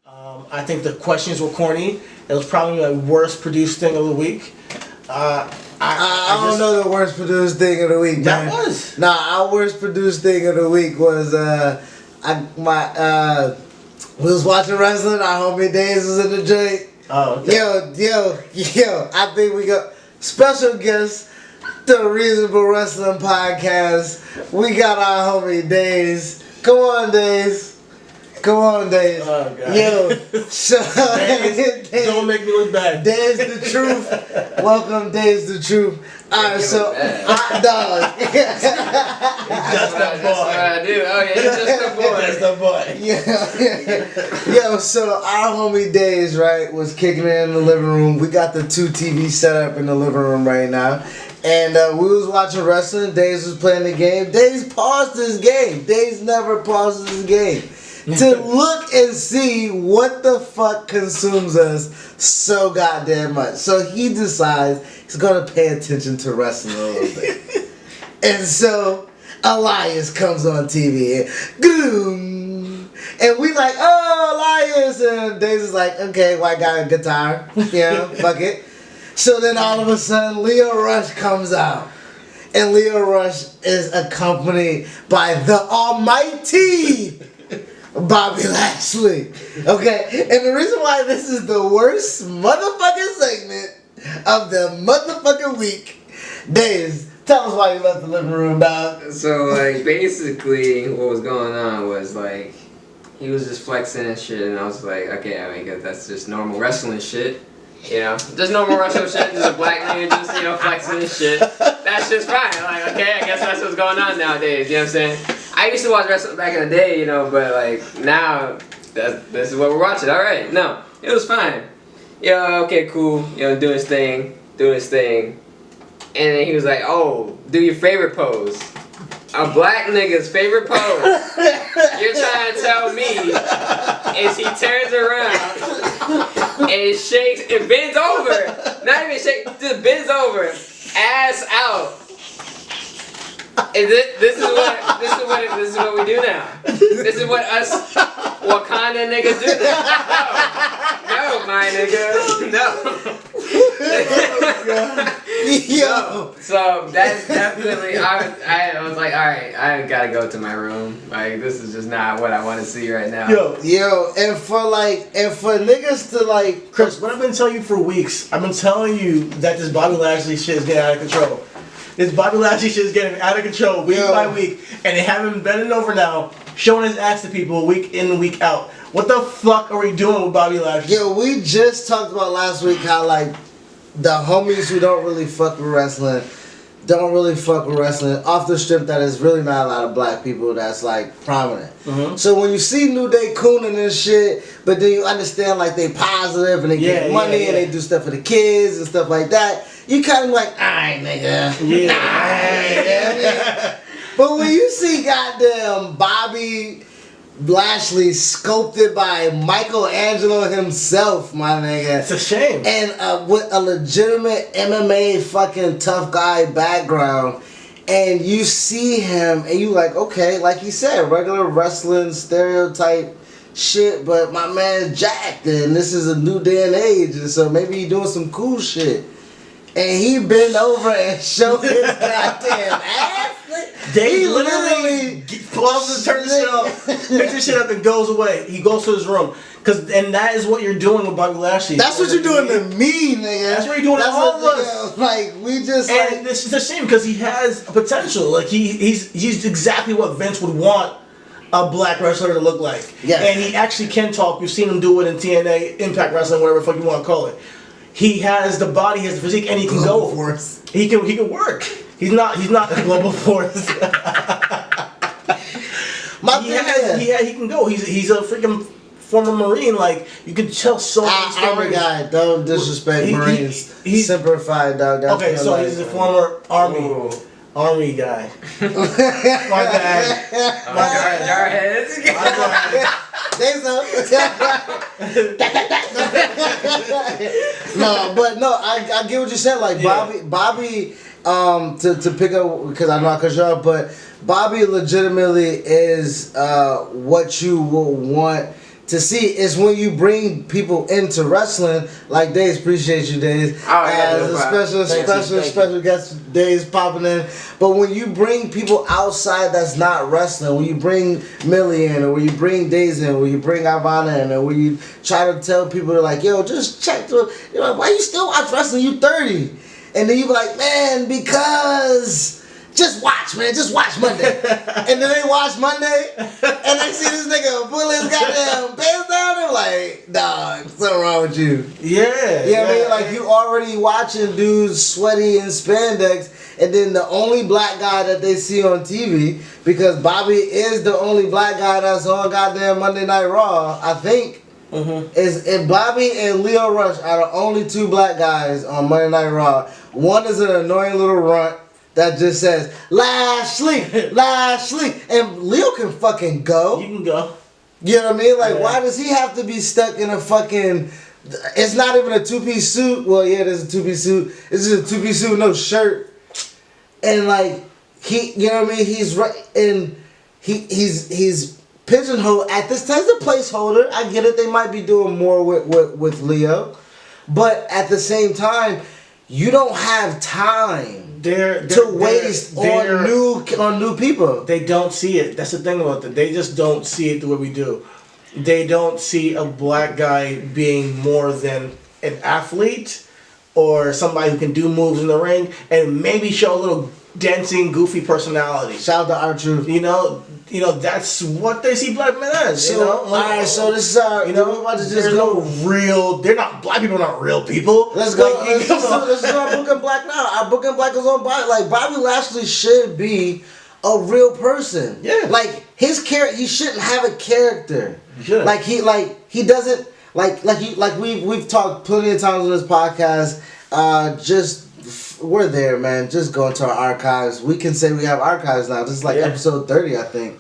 I think the questions were corny. It was probably my worst produced thing of the week. I don't know the worst produced thing of the week. That man. was. Our worst produced thing of the week was we was watching wrestling. Our homie Days was in the joint. Oh, okay. Yo! I think we got special guest, the Reasonable Wrestling Podcast. We got our homie Days. Come on, Days. Oh, God. Yo, so Days, don't make me look bad. Days the truth. Welcome, Days the truth. Alright, so dog. Just that boy. That's what I do. Oh yeah, you're just a boy. Just the boy. Yo, so our homie Days, right, was kicking it in the living room. We got the 2 TV set up in the living room right now. And we was watching wrestling. Days was playing the game. Days paused his game. Days never pauses his game. To look and see what the fuck consumes us so goddamn much. So he decides he's gonna pay attention to wrestling a little bit. And so Elias comes on TV and we like, oh, Elias, and Days is like, okay, white guy with guitar, fuck it. So then all of a sudden Leo Rush comes out. And Leo Rush is accompanied by the almighty Bobby Lashley. Okay, and the reason why this is the worst motherfucking segment of the motherfucking week, Days, tell us why you left the living room, dog. So like basically what was going on was like he was just flexing and shit, and I was like, okay, I mean that's just normal wrestling shit. Just normal wrestling shit, just a black nigga just, flexing and shit. That's just fine. Like, okay, I guess that's what's going on nowadays, you know what I'm saying? I used to watch wrestling back in the day, but like now, this is what we're watching. Alright, no, it was fine. Okay, cool, doing his thing. And then he was like, oh, do your favorite pose. A black nigga's favorite pose. You're trying to tell me is he turns around and shakes and bends over. Not even shakes, just bends over, ass out. And this is what we do now. This is what us Wakanda niggas do now. No, my nigga. No. Yo. So that's definitely I was like, alright, I gotta go to my room. Like this is just not what I want to see right now. Yo, and for niggas to like, Chris, what I've been telling you for weeks, I've been telling you that this Bobby Lashley shit is getting out of control. This Bobby Lashley shit is getting out of control week by week, and they haven't been bending over now, showing his ass to people week in, week out. What the fuck are we doing with Bobby Lashley? Yo, we just talked about last week how like the homies who don't really fuck with wrestling off the strip that is really not a lot of black people that's like prominent. Mm-hmm. So when you see New Day cooning and shit, but then you understand like they positive and they get money and they do stuff for the kids and stuff like that, you kind of like, alright nigga, alright. But when you see goddamn Bobby Lashley sculpted by Michelangelo himself, my nigga. It's a shame. And with a legitimate MMA fucking tough guy background, and you see him and you like, okay, like he said, regular wrestling stereotype shit, but my man's jacked and this is a new day and age, and so maybe he doing some cool shit. And he bent over and showed his goddamn ass. They literally pauses, turns the shit off, picks the shit up, and goes away. He goes to his room. And that is what you're doing with Bobby Lashley. That's what you're doing to me, nigga. That's what you're doing to all of us. Like, we just and this is a shame because he has potential. Like, he's exactly what Vince would want a black wrestler to look like. Yes. And he actually can talk. You've seen him do it in TNA, Impact Wrestling, whatever the fuck you want to call it. He has the body, he has the physique, and he can global go. Force. He can work. He's not a global force. He can go. He's a freaking former Marine. Like you can tell so many stories. Army guy, don't disrespect Marines. He's simplified, dog. That's okay, so he's a former Army guy. My bad. Jarheads. I get what you said. Like Bobby, to pick up because I know I cut you off, but Bobby legitimately is what you will want to see is when you bring people into wrestling, like Days, appreciate you, Days, as a special guest, Days popping in. But when you bring people outside that's not wrestling, when you bring Millie in, or when you bring Days in, or when you bring Ivana in, or when you try to tell people, they're like, yo, just check you're like, why you still watch wrestling? You 30. And then you be like, man, because... Just watch, man. Just watch Monday. And then they watch Monday, and they see this nigga pull his goddamn pants down. They're like, dog, something wrong with you. Yeah. You know what I mean? Like, you already watching dudes sweaty in spandex, and then the only black guy that they see on TV, because Bobby is the only black guy that's on goddamn Monday Night Raw, I think. Is and Bobby and Leo Rush are the only two black guys on Monday Night Raw. One is an annoying little runt that just says, Lashley, and Leo can fucking go. You can go. You know what I mean? Like, why does he have to be stuck in a fucking... It's not even a two-piece suit. Well, yeah, there's a two-piece suit. It's just a two-piece suit with no shirt. And, like, you know what I mean? He's right, and he's pigeonholed. At this time, the placeholder. I get it. They might be doing more with Leo. But at the same time, you don't have time to waste on new people. They don't see it. That's the thing about it. They just don't see it the way we do. They don't see a black guy being more than an athlete or somebody who can do moves in the ring and maybe show a little dancing, goofy personality. Shout out to R-Truth. You know, that's what they see black men as. So, alright, so this is our, we're about to just go real. They're not black people. Are not real people. Let's go. Let's do our Book and Black now. Our Book and Black is on Bobby. Like, Bobby Lashley should be a real person. Yeah. Like, his character, he shouldn't have a character. He shouldn't. He doesn't we've talked plenty of times on this podcast. We're there, man. Just go into our archives. We can say we have archives now. This is like episode 30, I think.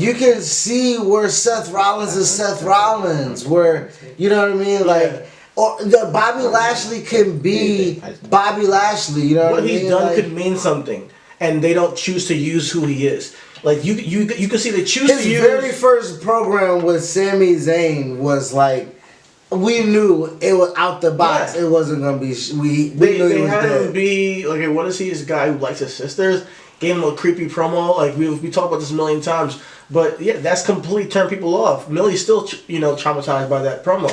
You can see where Seth Rollins is Seth Rollins. Where, you know what I mean? Like, or the Bobby Lashley can be Bobby Lashley. You know what I mean? What he's done could mean something, and they don't choose to use who he is. Like you can see they choose to use. His very first program with Sami Zayn was like. We knew it was out the box. Yeah. It wasn't gonna be. We knew he was had dead. him be okay. What is he? This guy who likes his sisters. Gave him a creepy promo. Like we talked about this a million times. But yeah, that's completely turned people off. Millie's still traumatized by that promo.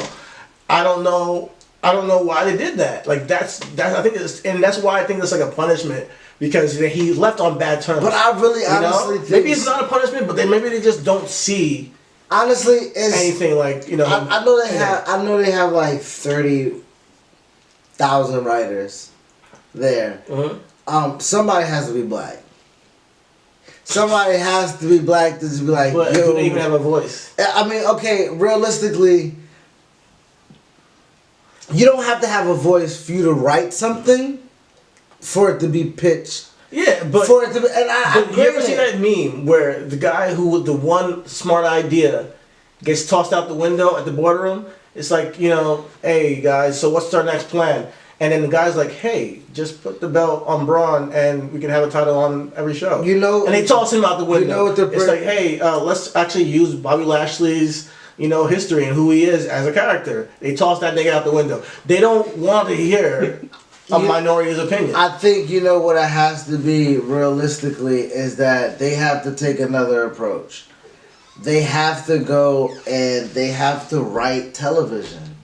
I don't know why they did that. Like that's I think that's why I think it's like a punishment. Because he left on bad terms. But I really honestly think maybe it's not a punishment, but maybe they just don't see. Honestly, it's anything like I know they have like 30,000 writers there. Mm-hmm. Somebody has to be black. Somebody has to be black to just be like, but yo. Do they even have a voice? I mean, okay, realistically, you don't have to have a voice for you to write something for it to be pitched. Yeah, but for it to be, and you ever see that meme where the guy who with the one smart idea gets tossed out the window at the boardroom? It's like, hey guys, so what's our next plan? And then the guy's like, hey, just put the belt on Braun and we can have a title on every show. And they toss him out the window. It's like, hey, let's actually use Bobby Lashley's history and who he is as a character. They toss that nigga out the window. They don't want to hear a minority's opinion. I think what it has to be realistically is that they have to take another approach. They have to go and they have to write television.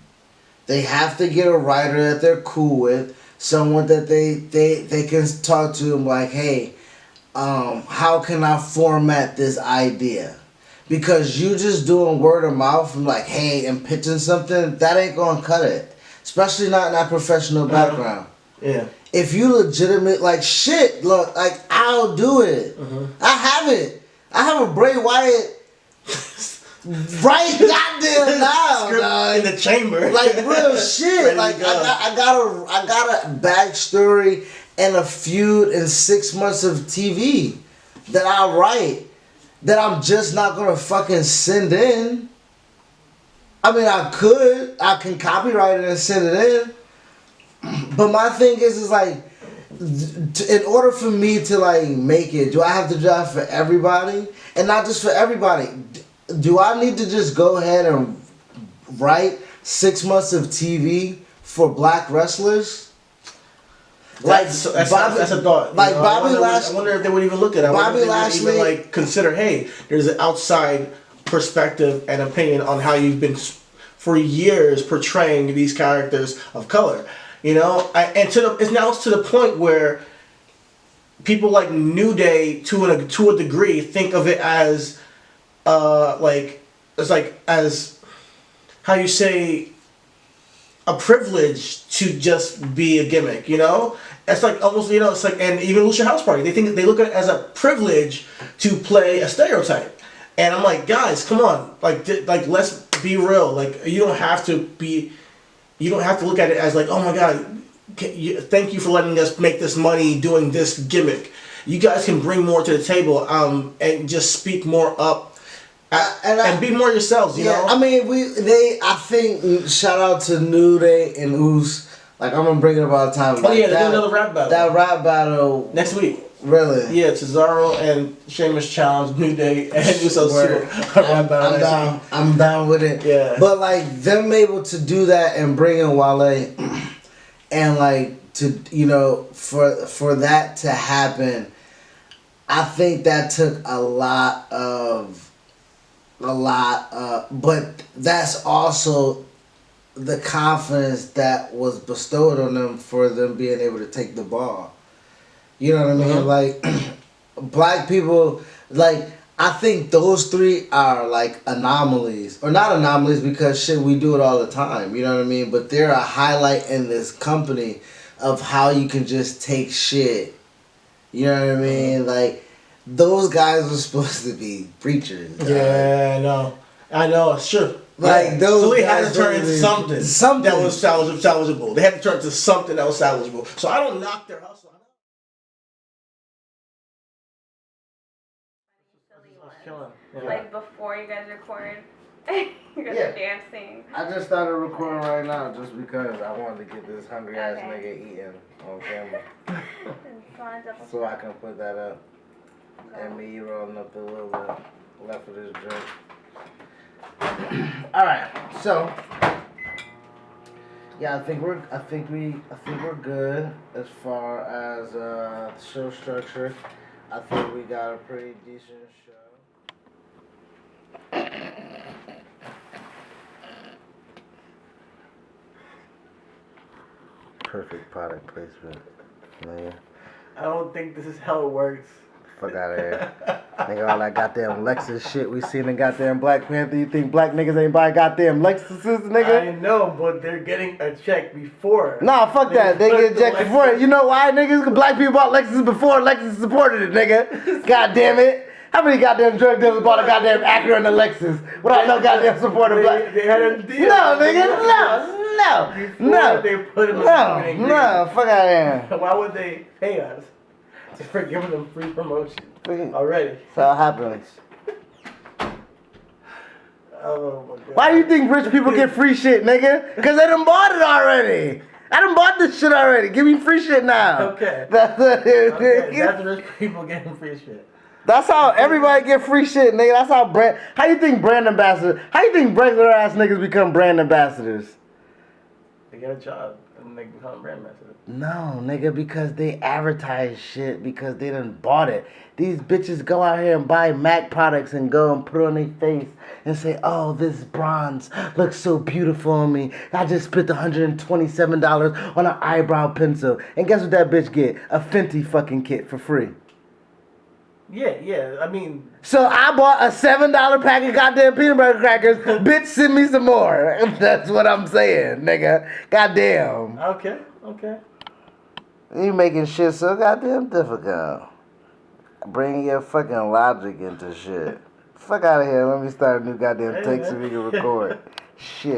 They have to get a writer that they're cool with, someone that they can talk to and like, hey, how can I format this idea? Because you just doing word of mouth and like, hey, and pitching something, that ain't gonna cut it. Especially not in that professional background. Yeah. If you legitimate, like, shit, look, like, I'll do it. I have it. I have a Bray Wyatt right goddamn now, dog. In the chamber. Like, real shit. Like, I got a backstory and a feud and 6 months of TV that I write that I'm just not gonna fucking send in. I mean, I can copyright it and send it in. But my thing is like, in order for me to like make it, do I have to do that for everybody? And not just for everybody. do I need to just go ahead and write 6 months of TV for black wrestlers? That's a thought. Like Bobby Lashley. I wonder if they would even look at it. Bobby Lashley, even like consider, hey, there's an outside perspective and opinion on how you've been for years portraying these characters of color. You know, it's now to the point where people like New Day to a degree think of it as as how you say a privilege to just be a gimmick, you know? It's like almost, you know, it's like, and even Lucha House Party, they look at it as a privilege to play a stereotype. And I'm like, guys, come on, like let's be real. Like you don't have to look at it as like, oh my God, thank you for letting us make this money doing this gimmick. You guys can bring more to the table, and just speak more up. And be more yourselves, you know? I mean, I think, shout out to New Day and Oos. Like, I'm gonna bring it up all the time. Oh, yeah, they're doing another rap battle. That rap battle. Next week. Really? Yeah, Cesaro and Sheamus challenge New Day and Usos to a rap battle. I'm down with it. Yeah. But, like, them able to do that and bring in Wale and, like, to, you know, for that to happen, I think that took a lot, but that's also the confidence that was bestowed on them for them being able to take the ball. You know what I mean? Mm-hmm. Like, black people, like, I think those three are like anomalies. Or not anomalies because shit, we do it all the time. You know what I mean? But they're a highlight in this company of how you can just take shit. You know what I mean? Like, those guys were supposed to be preachers. Yeah, I know, sure. Like, those so they had guys to turn into something that was salvageable. They had to turn into something that was salvageable. So I don't knock their hustle. Yeah. Like before you guys record, you guys are dancing. I just started recording right now just because I wanted to get this hungry ass nigga eating on camera. So I can put that up. And me rolling up a little bit left of this drink. Alright, so yeah, I think we're good as far as show structure. I think we got a pretty decent show. Perfect product placement. Man. I don't think this is how it works. Fuck out of here. Nigga, all that goddamn Lexus shit we seen in goddamn Black Panther. You think black niggas ain't buy goddamn Lexuses, nigga? I know, but they're getting a check before. Nah, fuck that. They get a check before. You know why, niggas? Black people bought Lexus before Lexus supported it, nigga. God damn it. How many goddamn drug dealers bought a goddamn Acura and a Lexus without no goddamn support of black? They had a deal. No, nigga, no. They put them No, fuck out of here. Why would they pay us for giving them free promotion already? So it happens. Oh my God. Why do you think rich people get free shit, nigga? Because they done bought it already. I done bought this shit already. Give me free shit now. Okay. That's Rich people getting free shit. That's how everybody get free shit, nigga. That's how how you think brand ambassadors, how you think regular ass niggas become brand ambassadors? They get a job and they become brand ambassadors. No, nigga, because they advertise shit because they done bought it. These bitches go out here and buy MAC products and go and put it on their face and say, oh, this bronze looks so beautiful on me. I just spent $127 on an eyebrow pencil. And guess what that bitch get? A Fenty fucking kit for free. Yeah, I mean... So I bought a $7 pack of goddamn peanut butter crackers. Bitch, send me some more. That's what I'm saying, nigga. Goddamn. Okay. You making shit so goddamn difficult. Bring your fucking logic into shit. Fuck out of here. Let me start a new goddamn take so we can record. Shit.